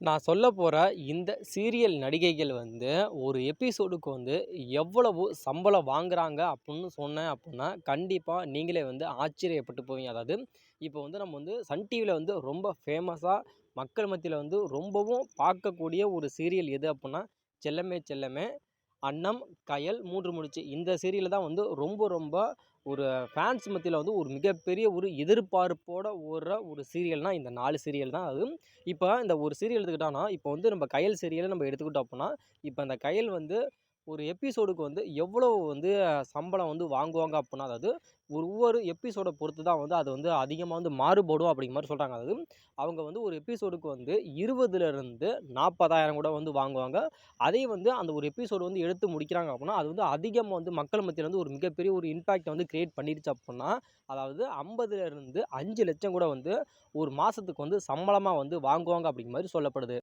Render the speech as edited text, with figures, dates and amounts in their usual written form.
நான் சொல்லப்போற இந்த சீரியல் நடிகைகள் வந்து, ஒரு எபிசோடுக்கு வந்து எவ்வளவு சம்பளம் வாங்குறாங்க அப்புட்ன்னு சொன்னேன் அப்புட்ன்னா, கண்டிப்பா நீங்களே வந்து ஆச்சரியப்பட்டு போவீங்க. அதாவது, இப்போ வந்து நம்ம வந்து சன் டிவில வந்து ரொம்ப ஃபேமஸா மக்கள் மத்தியில வந்து ரொம்பவும் பார்க்கக்கூடிய ஒரு சீரியல் எது அப்புட்ன்னா, செல்லமே செல்லமே, அன்னம், கயல், 3 முடிச்சு. இந்த சீரியல் தான் வந்து ரொம்ப ரொம்ப ஒரு ஃபேன்ஸ் மத்தியில வந்து ஒரு மிகப்பெரிய ஒரு எதிர்பார்ப்போட ஓடுற ஒரு சீரியல்னா, இந்த 4 சீரியல் தான். அதுவும் இப்ப இந்த ஒரு சீரியல் எடுத்துக்கிட்டோம்னா, இப்போ வந்து நம்ம கயல் சீரியல நம்ம எடுத்துக்கிட்டோம் அப்புட்ன்னா, இப்ப அந்த கயல் வந்து ஒரு எபிசோடுக்கு வந்து எவ்வளவு வந்து சம்பளம் வந்து வாங்குவாங்க அப்புட்ன்னா, அதாவது ஒவ்வொரு எபிசோட பொறுத்து தான் வந்து அது வந்து அதிகமா வந்து மாறுபடும் அப்படிங்கிற மாரி சொல்றாங்க. அதாவது அவங்க வந்து ஒரு எபிசோடுக்கு வந்து 20,000லிருந்து 40,000 கூட வந்து வாங்குவாங்க. அதே வந்து அந்த ஒரு எபிசோடு வந்து எடுத்து முடிக்கிறாங்க அப்புட்ன்னா, அது வந்து அதிகமா வந்து மக்கள் மத்தியில வந்து ஒரு மிகப்பெரிய ஒரு இம்பாக்ட்ட வந்து கிரியேட் பண்ணிருச்சு அப்புட்ன்னா, அதாவது 50,000லிருந்து 5,00,000 கூட வந்து ஒரு மாசத்துக்கு வந்து சம்பளமா வந்து வாங்குவாங்க அப்படிங்கிற மாரி சொல்லப்படுது.